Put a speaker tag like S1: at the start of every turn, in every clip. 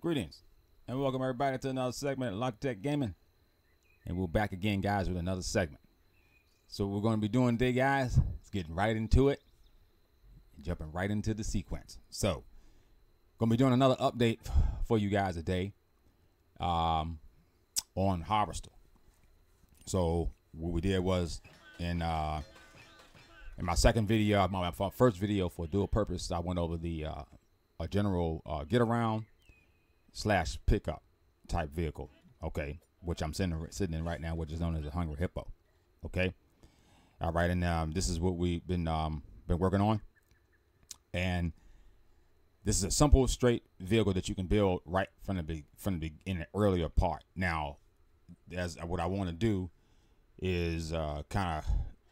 S1: Greetings and welcome everybody to another segment of LogI.Q Gaming. And we're back again, guys, with another segment. So what we're going to be doing today, guys, is getting right into it and jumping right into the sequence. So going to be doing another update for you guys today on Harvester. So what we did was in my second video, my first video for dual purpose, I went over the a general get around / pickup type vehicle, okay, which I'm sitting in right now, which is known as a Hungry Hippo, okay. All right, and this is what we've been working on, and this is a simple, straight vehicle that you can build right from the in the earlier part. Now, as what I want to do is kind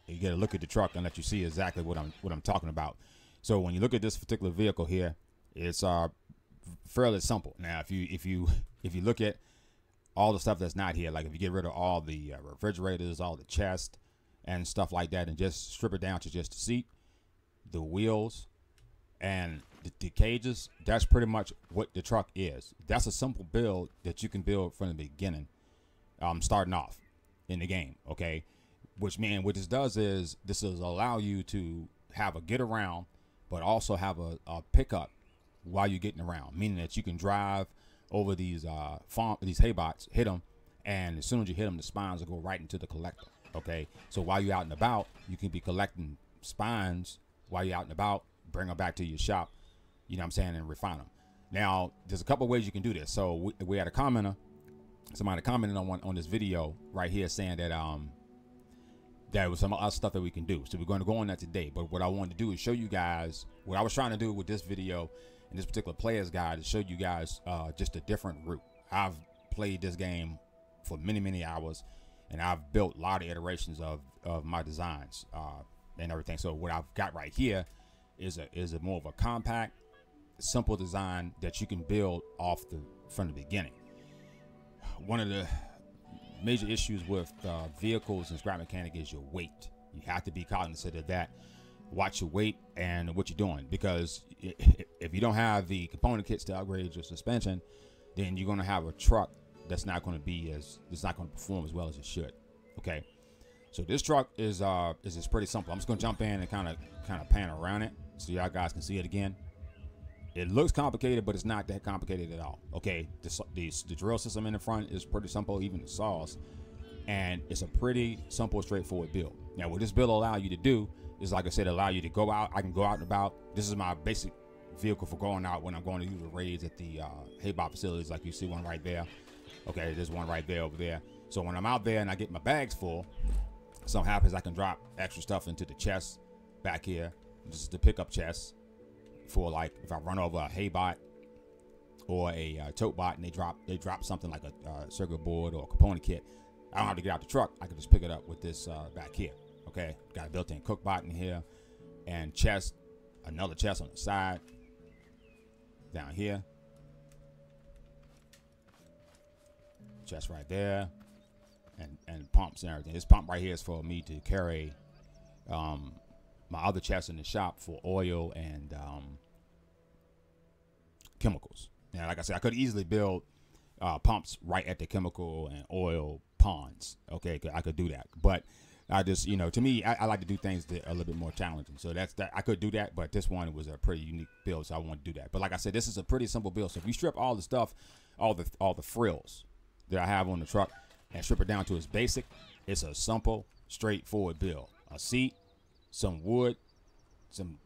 S1: of get a look at the truck and let you see exactly what I'm talking about. So when you look at this particular vehicle here, it's fairly simple. Now, if you look at all the stuff that's not here, like if you get rid of all the refrigerators, all the chest and stuff like that, and just strip it down to just the seat, the wheels, and the cages, that's pretty much what the truck is. That's a simple build that you can build from the beginning, starting off in the game, okay? What this does is this is allow you to have a get around, but also have a pickup while you're getting around, meaning that you can drive over these hay bots, hit them, and as soon as you hit them, the spines will go right into the collector. Okay, so while you're out and about, you can be collecting spines while you're out and about, bring them back to your shop, you know what I'm saying, and refine them. Now, there's a couple of ways you can do this. So we had a commenter, somebody commented on this video right here saying that there was some other stuff that we can do. So we're going to go on that today. But what I wanted to do is show you guys what I was trying to do with this video and this particular player's guide, to show you guys just a different route. I've played this game for many hours, and I've built a lot of iterations of my designs and everything. So what I've got right here is a more of a compact, simple design that you can build from the beginning. One of the major issues with vehicles and scrap mechanic is your weight. You have to be cognizant of that. Watch your weight and what you're doing, because if you don't have the component kits to upgrade your suspension, then you're going to have a truck that's not going to perform as well as it should. Okay, so this truck is pretty simple. I'm just going to jump in and kind of pan around it so y'all guys can see it again. It looks complicated, but it's not that complicated at all. Okay, the drill system in the front is pretty simple, even the saws, and it's a pretty simple, straightforward build. Now, what this build will allow you to do is, like I said, allow you to go out. I can go out and about. This is my basic vehicle for going out when I'm going to do the raids at the hay bot facilities, like you see one right there. Okay, there's one right there over there. So when I'm out there and I get my bags full, something happens, I can drop extra stuff into the chest back here. This is the pickup chest for, like, if I run over a hay bot or a tote bot and they drop something like a circuit board or a component kit, I don't have to get out the truck. I can just pick it up with this back here. Okay, got a built-in cook bot in here, and chest, another chest on the side down here, chest right there, and pumps and everything. This pump right here is for me to carry my other chest in the shop for oil and chemicals. Now, like I said, I could easily build pumps right at the chemical and oil ponds. Okay, I could do that, but I just, to me, I like to do things that are a little bit more challenging. So that's that. I could do that, but this one was a pretty unique build, so I want to do that. But like I said, this is a pretty simple build. So if you strip all the stuff, all the frills that I have on the truck, and strip it down to its basic, it's a simple, straightforward build. A seat, some wood, some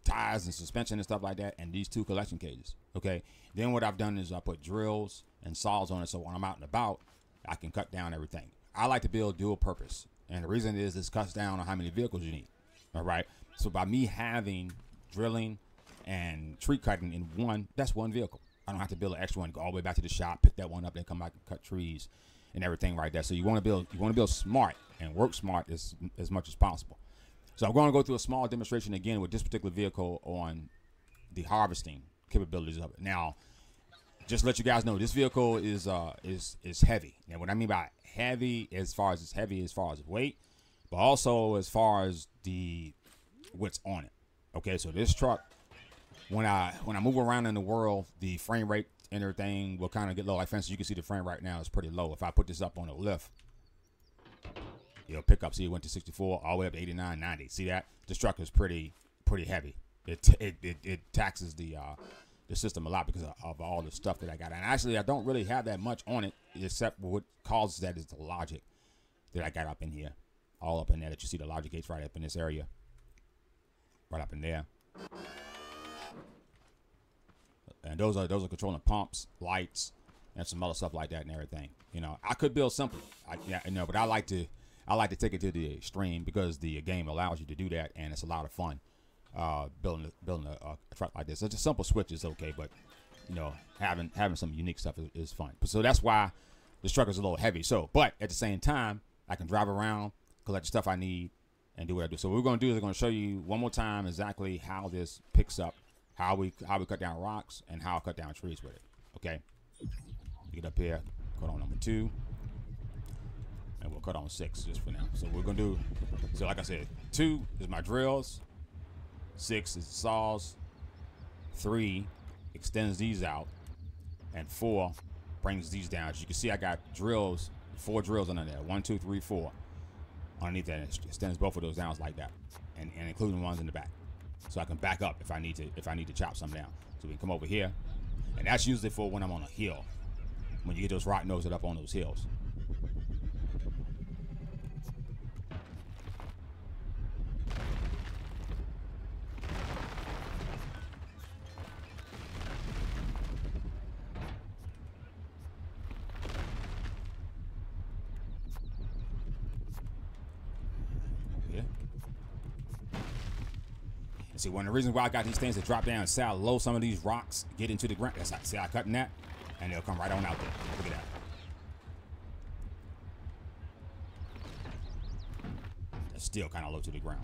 S1: tires and suspension and stuff like that, and these 2 collection cages. Okay. Then what I've done is I put drills and saws on it, so when I'm out and about, I can cut down everything. I like to build dual purpose, and the reason is this cuts down on how many vehicles you need. All right. So by me having drilling and tree cutting in one, that's one vehicle. I don't have to build an extra one, go all the way back to the shop, pick that one up, then come back and cut trees and everything right there. So you want to build smart and work smart as much as possible. So I'm going to go through a small demonstration again with this particular vehicle on the harvesting capabilities of it. Now, just to let you guys know, this vehicle is heavy. Now, what I mean by heavy, as far as weight, but also as far as what's on it. Okay, so this truck, when I move around in the world, the frame rate and everything will kind of get low. Like for instance, you can see the frame right now is pretty low. If I put this up on a lift, it'll pick up. See, it went to 64 all the way up to 89, 90. See that? This truck is pretty heavy. It taxes the system a lot because of all the stuff that I got. And actually, I don't really have that much on it, except what causes that is the logic that I got up in here, all up in there. That you see the logic gates right up in this area, right up in there. And those are controlling pumps, lights, and some other stuff like that and everything. You know, I could build simple, but I like to take it to the extreme because the game allows you to do that, and it's a lot of fun. Building a truck like this. So just simple switch is okay, but you know, having some unique stuff is fun. So that's why this truck is a little heavy. So, but at the same time, I can drive around, collect the stuff I need, and do what I do. So what we're going to do is we're going to show you one more time exactly how this picks up, how we cut down rocks, and how I cut down trees with it. Okay, get up here, cut on number 2, and we'll cut on 6 just for now. So we're going to do, so like I said, 2 is my drills, 6 is the saws, 3 extends these out, and 4 brings these down. As you can see, I got drills, 4 drills under there, 1, 2, 3, 4 underneath that. It extends both of those down like that, and including ones in the back, so I can back up if I need to chop some down. So we can come over here, and that's usually for when I'm on a hill, when you get those rock noses up on those hills. See, one of the reasons why I got these things to drop down and see how low some of these rocks get into the ground. That's how, see, I cutting that, and they'll come right on out there. Look at that. That's still kind of low to the ground.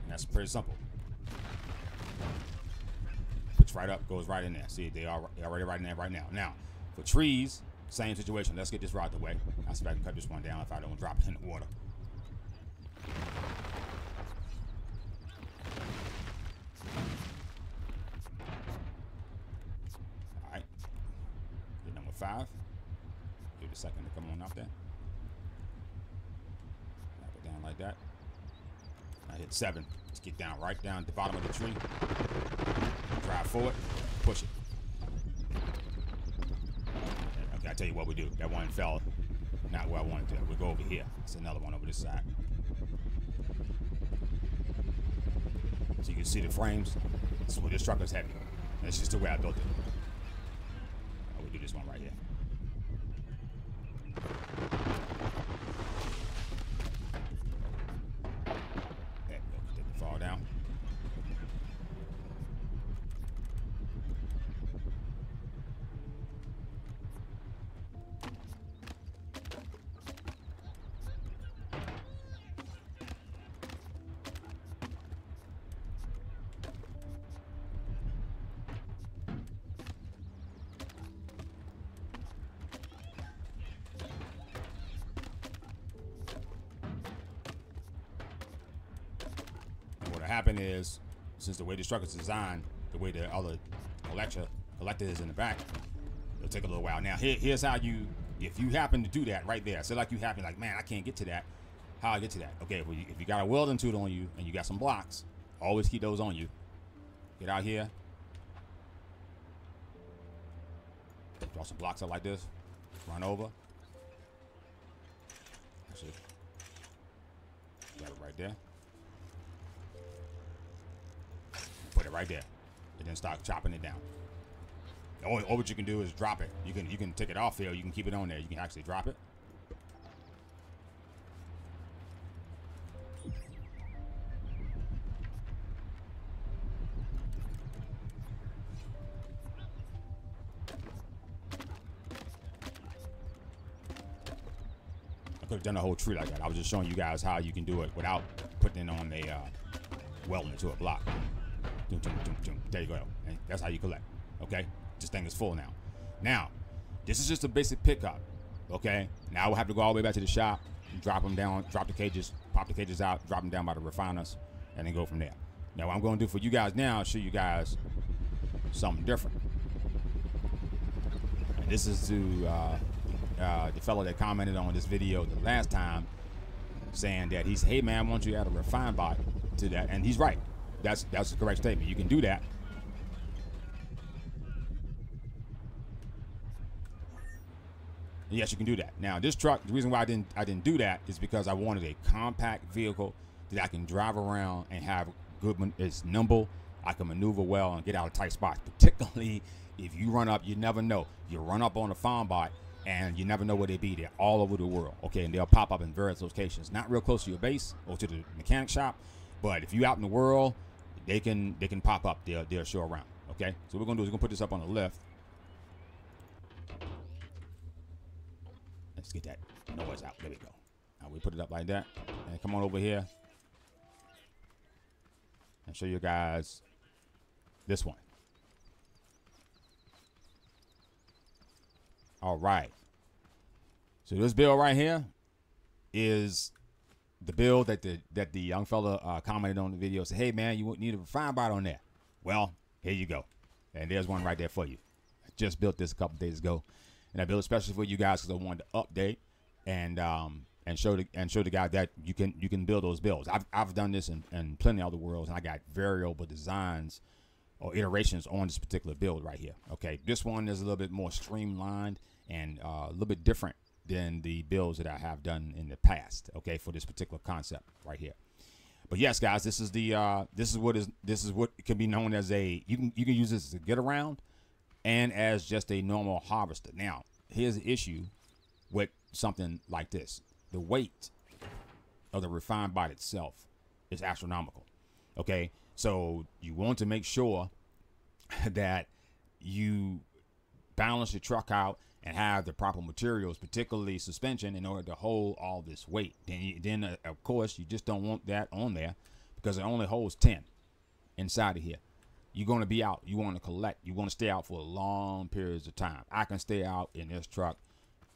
S1: That's pretty simple. Puts right up, goes right in there. See, they're already right in there right now. Now, for trees, same situation. Let's get this right out the way. I'll see if I can cut this one down if I don't drop it in the water. All right. Get number 5. Give it a second to come on out there. Wrap it down like that. I hit 7. Let's get down right down at the bottom of the tree. Drive forward, push it. Okay, I tell you what we do. That one fell not where I wanted to. We'll go over here. That's another one over this side. So you can see the frames. This is where this truck is heavy. That's just the way I built it. We do this one right here. Down. Happen is, since the way this truck is designed, the way the other collector is in the back, it'll take a little while. Now here's how you, if you happen to do that right there, say like you happen, like, man, I can't get to that, how I get to that? Okay, well, if you got a welding tool on you and you got some blocks, always keep those on you. Get out here, draw some blocks up like this, run over. That's it. Got it right there. Put it right there, and then start chopping it down. Or what you can do is drop it. You can take it off here. You can keep it on there. You can actually drop it. I could have done a whole tree like that. I was just showing you guys how you can do it without putting it on a welding it to a block. There you go. And that's how you collect. Okay, this thing is full now. Now, this is just a basic pickup. Okay, now we'll have to go all the way back to the shop, drop them down, drop the cages, pop the cages out, drop them down by the refiners, and then go from there. Now, what I'm going to do for you guys now is show you guys something different. And this is to the fellow that commented on this video the last time, saying that he's, hey man, I want you to add a refine bot to that, and he's right. That's the correct statement. You can do that. Yes, you can do that. Now, this truck, the reason why I didn't do that is because I wanted a compact vehicle that I can drive around and have good. It's nimble. I can maneuver well and get out of tight spots. Particularly if you run up, you never know. You run up on a farm bot and you never know where they be. They're all over the world. Okay, and they'll pop up in various locations, not real close to your base or to the mechanic shop, but if you out in the world, they can pop up. They'll show around. Okay, so what we're gonna do is we're gonna put this up on the lift. Let's get that noise out. There we go. Now we put it up like that. And come on over here and show you guys this one. All right. So this build right here is the build that the young fella commented on the video. Said, hey man, you need a refine bot on there. Well, here you go. And there's one right there for you. I just built this a couple days ago. And I built it especially for you guys because I wanted to update and show the guy that you can build those builds. I've done this in plenty of other worlds, and I got variable designs or iterations on this particular build right here. Okay, this one is a little bit more streamlined and a little bit different than the builds that I have done in the past. Okay, for this particular concept right here. But yes, guys, this is what can be known as a you can use this as a get around and as just a normal harvester. Now, here's the issue with something like this. The weight of the refined bot itself is astronomical. Okay, so you want to make sure that you balance your truck out and have the proper materials, particularly suspension, in order to hold all this weight. Then of course, you just don't want that on there because it only holds 10 inside of here. You're going to be out. You want to collect. You want to stay out for long periods of time. I can stay out in this truck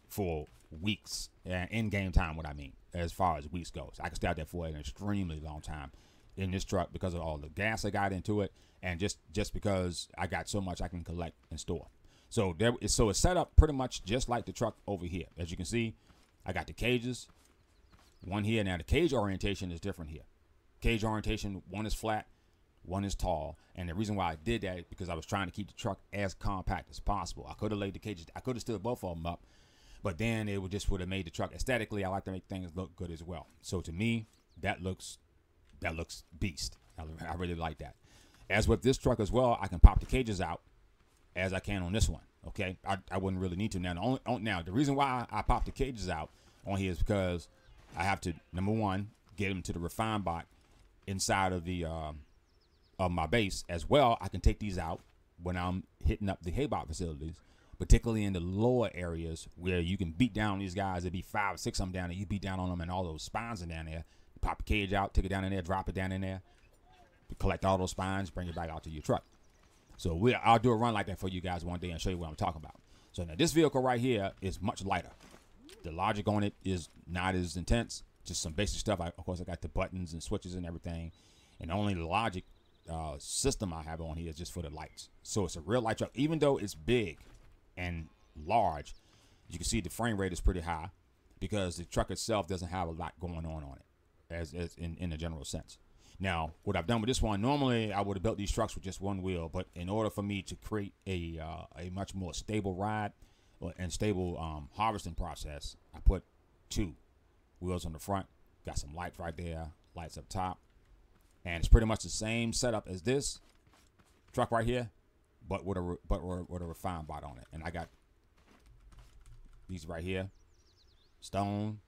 S1: for weeks, in game time, what I mean, as far as weeks goes. I can stay out there for an extremely long time in this truck because of all the gas I got into it, and just because I got so much I can collect and store. So it's set up pretty much just like the truck over here. As you can see, I got the cages, one here. Now the cage orientation is different here. Cage orientation, one is flat, one is tall, and the reason why I did that is because I was trying to keep the truck as compact as possible. I could have laid the cages, I could have stood both of them up, but then it would have made the truck aesthetically. I like to make things look good as well. So to me, that looks beast. I really like that. As with this truck as well, I can pop the cages out as I can on this one. Okay, I wouldn't really need to now. Now the reason why I pop the cages out on here is because I have to, number one, get them to the refine bot inside of the of my base as well. I can take these out when I'm hitting up the hay bot facilities, particularly in the lower areas where you can beat down these guys. There'd be 5 or 6 of them down there. You beat down on them and all those spines are down there. You pop the cage out, take it down in there, drop it down in there, collect all those spines, bring it back out to your truck. So I'll do a run like that for you guys one day and show you what I'm talking about. So now this vehicle right here is much lighter. The logic on it is not as intense. Just some basic stuff. Of course, I got the buttons and switches and everything. And only the logic system I have on here is just for the lights. So it's a real light truck. Even though it's big and large, you can see the frame rate is pretty high because the truck itself doesn't have a lot going on it as in a general sense. Now, what I've done with this one, normally I would have built these trucks with just one wheel, but in order for me to create a much more stable ride and stable harvesting process, I put 2 wheels on the front, got some lights right there, lights up top, and it's pretty much the same setup as this truck right here, but with a refine bot on it. And I got these right here, stone,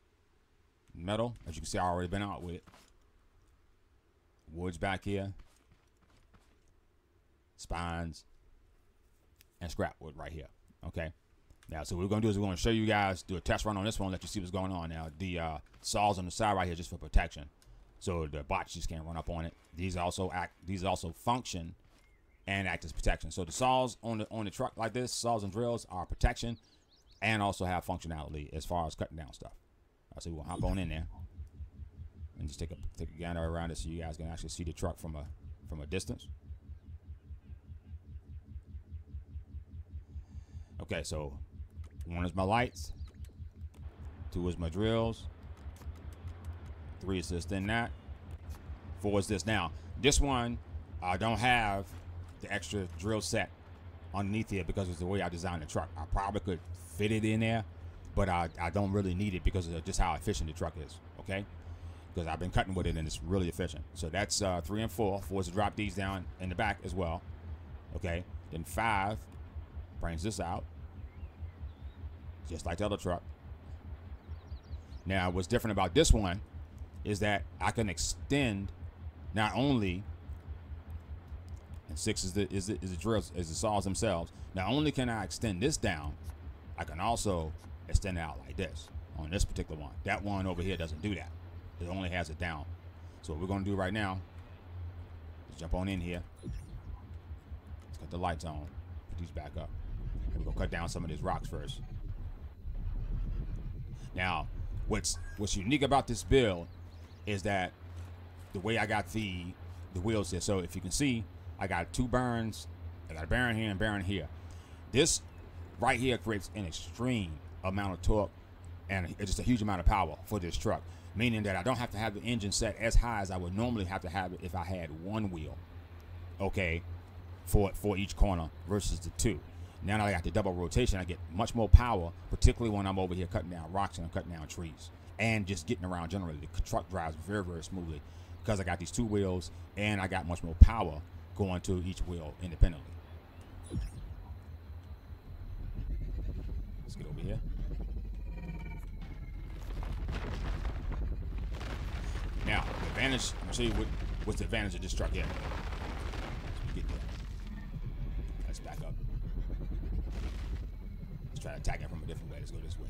S1: metal. As you can see, I already been out with it. Woods back here, spines, and scrap wood right here. Okay. Now, so what we're gonna do is we're gonna show you guys, do a test run on this one, let you see what's going on. Now, the saws on the side right here just for protection. so the bots just can't run up on it. These also function and act as protection. So the saws on the truck like this, saws and drills are protection and also have functionality as far as cutting down stuff. So we'll hop on in there and just take a gander around it so you guys can actually see the truck from a distance. Okay, so 1 is my lights, 2 is my drills, 3 is this, then that, 4 is this. Now, this one, I don't have the extra drill set underneath here because it's the way I designed the truck. I probably could fit it in there, but I don't really need it because of just how efficient the truck is, okay? Because I've been cutting with it and it's really efficient. So that's 3 and 4. 4 is to drop these down in the back as well, okay? Then 5 brings this out, just like the other truck. Now, what's different about this one is that I can extend not only, and 6 is the drills, is the saws themselves. Not only can I extend this down, I can also extend it out like this on this particular one. That one over here doesn't do that. It only has it down. So what we're gonna do right now is jump on in here. Let's cut the lights on, put these back up. We're gonna cut down some of these rocks first. Now, what's unique about this build is that the way I got the wheels here. So if you can see, I got 2 bearings. I got a bearing here and bearing here. This right here creates an extreme amount of torque and it's just a huge amount of power for this truck, meaning that I don't have to have the engine set as high as I would normally have to have it if I had 1 wheel, okay, for each corner versus the 2. Now that I got the double rotation, I get much more power, particularly when I'm over here cutting down rocks and I'm cutting down trees and just getting around generally. The truck drives very, very smoothly because I got these 2 wheels and I got much more power going to each wheel independently. Let's get over here. Now, the advantage, I'm going to show you what's the advantage of this truck here. Get there. Let's back up. Let's try to attack it from a different way. Let's go this way.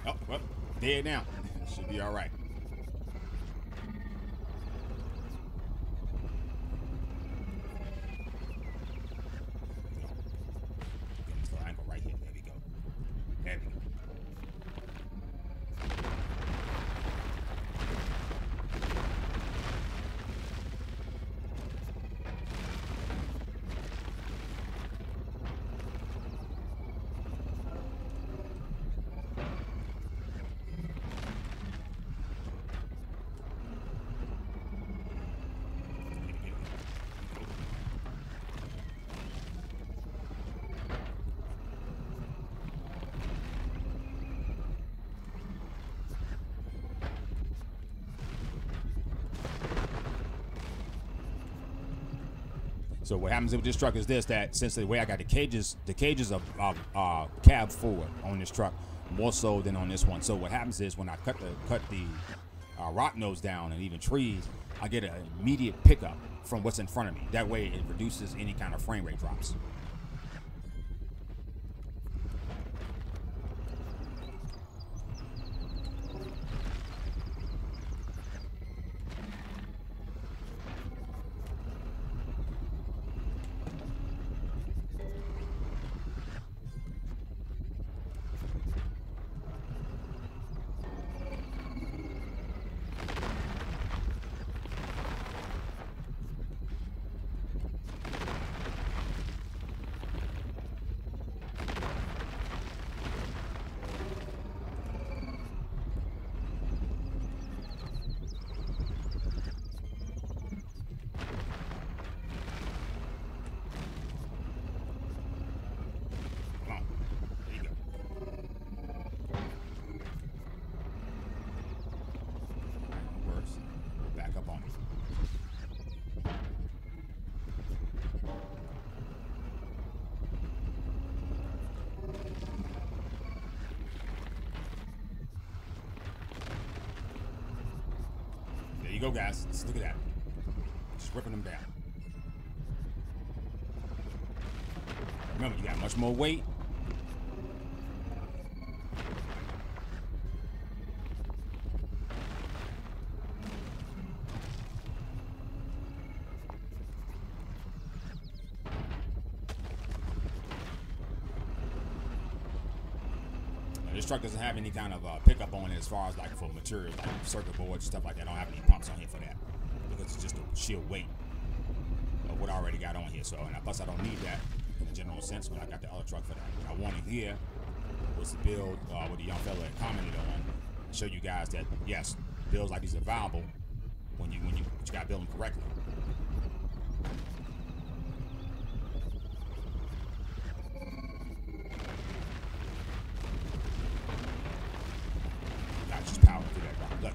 S1: Oh, well, dead now. Should be all right. Get this little angle right here. There we go. There we go. So what happens with this truck is this, that since the way I got the cages are cab forward on this truck more so than on this one. So what happens is when I cut the rock nose down and even trees, I get an immediate pickup from what's in front of me. That way it reduces any kind of frame rate drops. you go, guys. Just look at that. Just ripping them down. Remember, you got much more weight. This truck doesn't have any kind of pickup on it as far as like for materials like circuit boards, stuff like that. I don't have any pumps on here for that because it's just the sheer weight of what I already got on here. So, and plus I don't need that in a general sense, but I got the other truck for that. What I wanted here was to build what the young fella had commented on, show you guys that yes, builds like these are viable when you got to build them correctly. Just power through that rock. Look.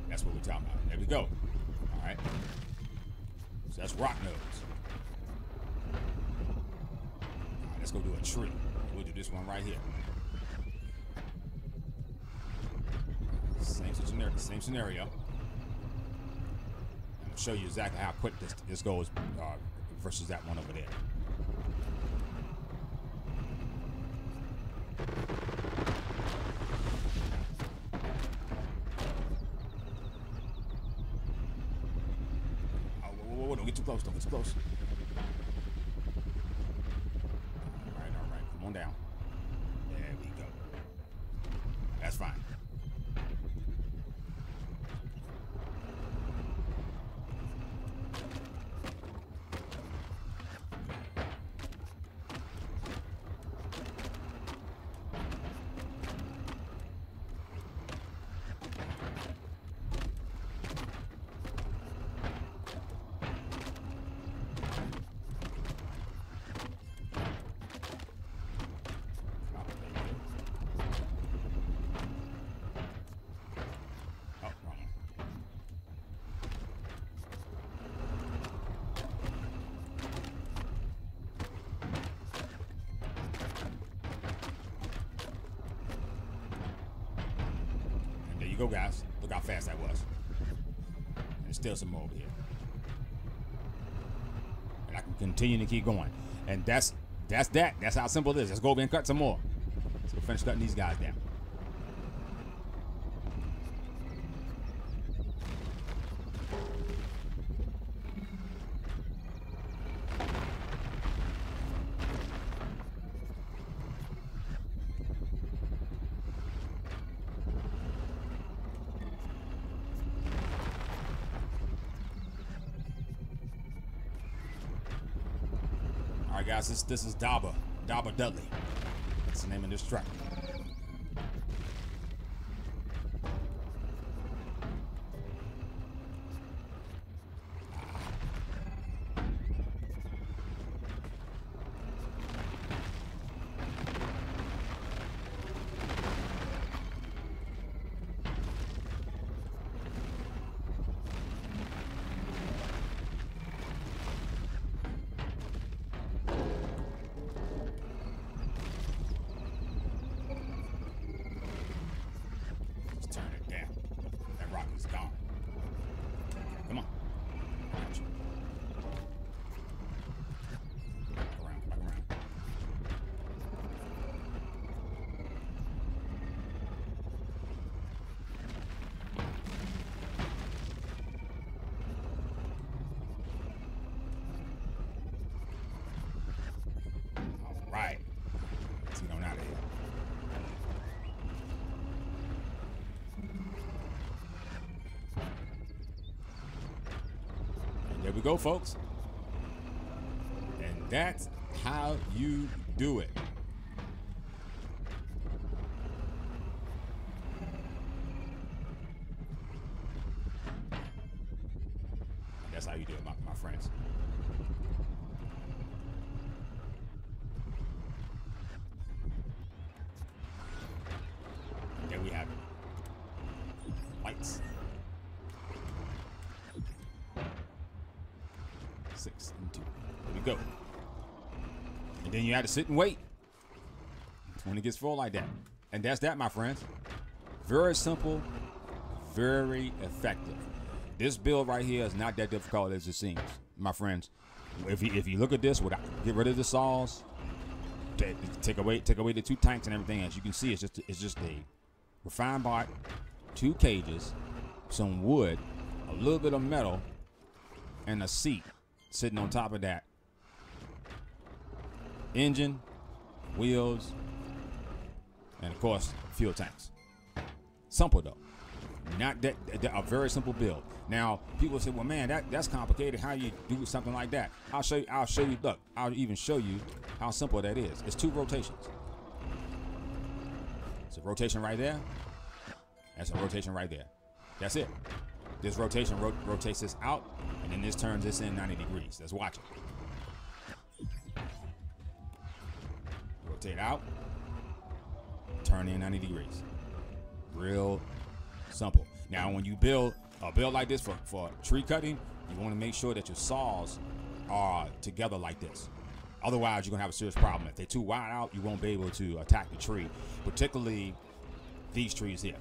S1: That's what we're talking about. There we go. All right. So that's rock nodes. All right, let's go do a tree. We'll do this one right here. Same scenario. I'll show you exactly how quick this goes versus that one over there. Don't get too close. Don't get too close. All right. Come on down. There we go. That's fine. Go, guys. Look how fast that was. And there's still some more over here. And I can continue to keep going. And that's that. That's how simple it is. Let's go over and cut some more. So we'll finish cutting these guys down. All right, guys, this is Daba Dudley. That's the name of this truck. Come on. Back around. All right. Let's get on out of here. There we go, folks. And that's how you do it. That's how you do it, my friends. And there we have it. Lights. 6 and 2. There we go. And then you have to sit and wait when it gets full like that. And that's that, my friends. Very simple, very effective. This build right here is not that difficult as it seems, my friends. If you look at this, without get rid of the saws, take away the 2 tanks and everything. As you can see, it's just a refined bark, 2 cages, some wood, a little bit of metal, and a seat sitting on top of that. Engine, wheels, and of course fuel tanks. Simple though, not that a very simple build. Now people say, well, man, that's complicated. How you do something like that? I'll show you. Look, I'll even show you how simple that is. It's 2 rotations. It's a rotation right there. That's a rotation right there. That's it. This rotation rotates this out, and then this turns this in 90 degrees. Let's watch it. Rotate out, turn in 90 degrees. Real simple. Now, when you build a build like this for tree cutting, you want to make sure that your saws are together like this. Otherwise, you're going to have a serious problem. If they're too wide out, you won't be able to attack the tree, particularly these trees here.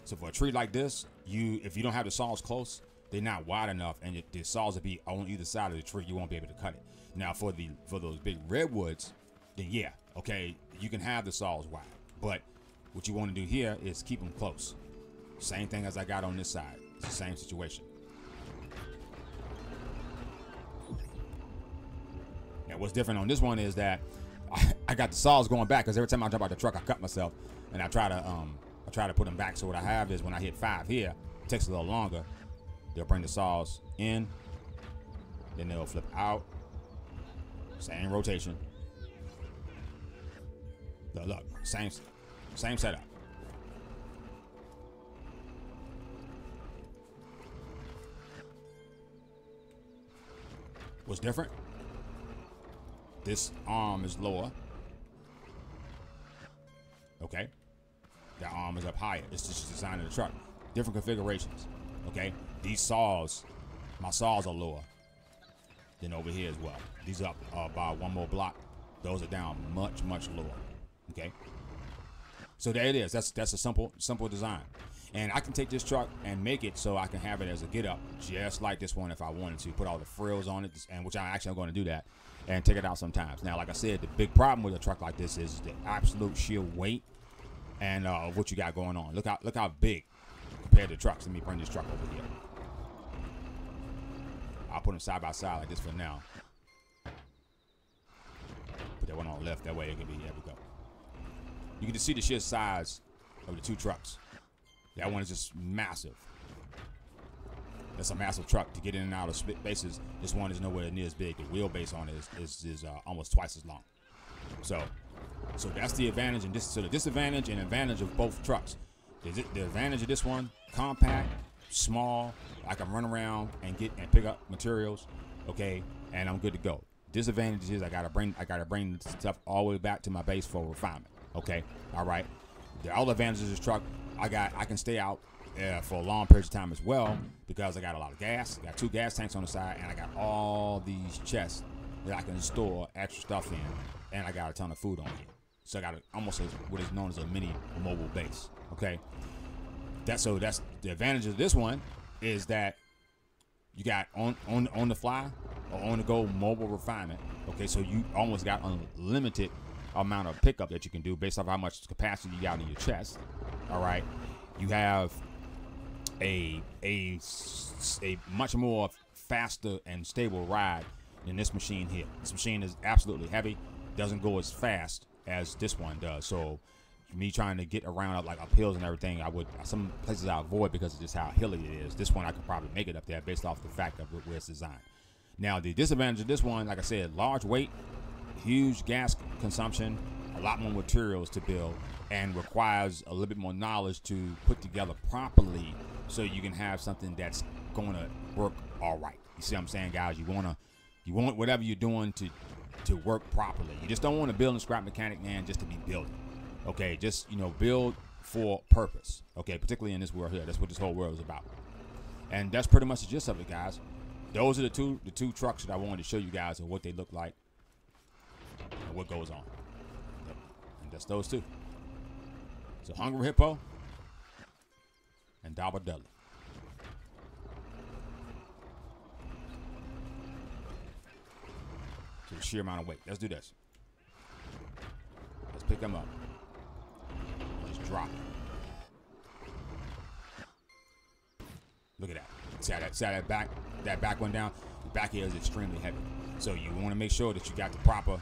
S1: So for a tree like this, if you don't have the saws close, they're not wide enough, and the saws will be on either side of the tree. You won't be able to cut it. Now, for those big redwoods, then yeah, okay, you can have the saws wide. But what you want to do here is keep them close. Same thing as I got on this side. It's the same situation. Now, what's different on this one is that I got the saws going back, because every time I jump out the truck, I cut myself, and I try to put them back. So what I have is when I hit 5 here, it takes a little longer. They'll bring the saws in, then they'll flip out. Same rotation. Look, same setup. What's different? This arm is lower. Okay. That arm is up higher. It's just the design of the truck. Different configurations. Okay. These saws, my saws are lower than over here as well. These are up by 1 more block. Those are down much, much lower. Okay. So there it is. That's a simple design. And I can take this truck and make it so I can have it as a get up, just like this one if I wanted to. Put all the frills on it, and which I actually am going to do that, and take it out sometimes. Now, like I said, the big problem with a truck like this is the absolute sheer weight and what you got going on. Look how big compared to trucks. Let me bring this truck over here. I'll put them side by side like this for now. Put that one on the left. That way it can be. There we go. You can just see the sheer size of the 2 trucks. That one is just massive. That's a massive truck to get in and out of spaces. This one is nowhere near as big. The wheelbase on it is almost twice as long. So that's the advantage, and so the disadvantage and advantage of both trucks. The advantage of this one, compact, small. I can run around and pick up materials, okay, and I'm good to go. Disadvantage is I gotta bring the stuff all the way back to my base for refinement. Okay, all right. The other advantages of this truck, I can stay out for a long period of time as well, because I got a lot of gas. I got 2 gas tanks on the side, and I got all these chests that I can store extra stuff in, and I got a ton of food on here. So I got almost what is known as a mini mobile base. Okay, that's the advantage of this one is that you got on the fly or on the go mobile refinement. Okay, so you almost got unlimited amount of pickup that you can do based off how much capacity you got in your chest. All right, you have a much more faster and stable ride than this machine here. This machine is absolutely heavy, doesn't go as fast as this one does. So me trying to get around like up hills and everything, some places I avoid because of just how hilly it is. This one I could probably make it up there based off the fact of where it's designed. Now the disadvantage of this one, like I said, large weight, huge gas consumption, a lot more materials to build, and requires a little bit more knowledge to put together properly so you can have something that's going to work all right. You see what I'm saying, guys? You want whatever you're doing to work properly. You just don't want to build a scrap mechanic, man, just to be building. Okay, just build for purpose. Okay, particularly in this world here. That's what this whole world is about. And that's pretty much the gist of it, guys. Those are the two trucks that I wanted to show you guys and what they look like and what goes on. That's those two. So Hungry Hippo and Double Dudley. So the sheer amount of weight. Let's do this. Let's pick them up. Just drop it. Look at that. See that back one down? The back here is extremely heavy. So you want to make sure that you got the proper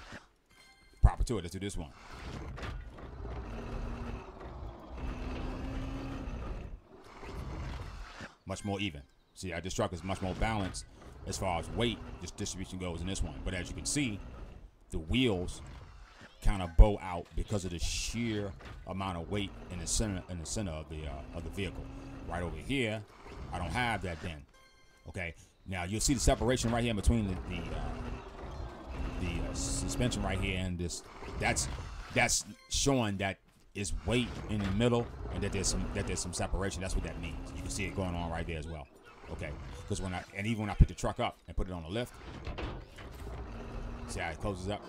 S1: to it. Let's do this one. Much more even. See, this truck is much more balanced as far as weight distribution goes in this one. But as you can see, the wheels kind of bow out because of the sheer amount of weight in the center of the vehicle. Right over here, I don't have that bend. Okay, now you'll see the separation right here in between the suspension right here and this. That's showing that is weight in the middle and that there's some separation. That's what that means. You can see it going on right there as well. Okay, because even when I pick the truck up and put it on the lift, see how it closes up.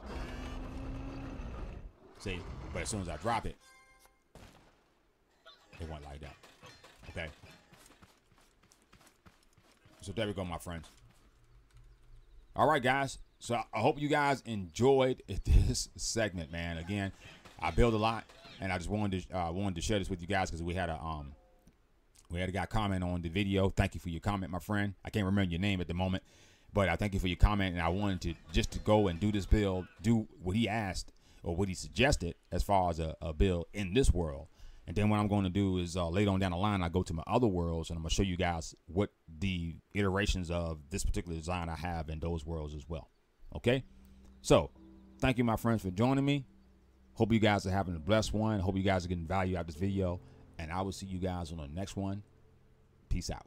S1: See, but as soon as I drop it, it went like that. Okay. So there we go, my friends. All right, guys. So I hope you guys enjoyed this segment, man. Again, I build a lot, and I just wanted to share this with you guys because we had a guy comment on the video. Thank you for your comment, my friend. I can't remember your name at the moment, but I thank you for your comment, and I wanted to go and do this build, do what he asked or what he suggested as far as a build in this world. And then what I'm going to do is later on down the line, I go to my other worlds, and I'm going to show you guys what the iterations of this particular design I have in those worlds as well. Okay? So, thank you, my friends, for joining me. Hope you guys are having a blessed one. Hope you guys are getting value out of this video. And I will see you guys on the next one. Peace out.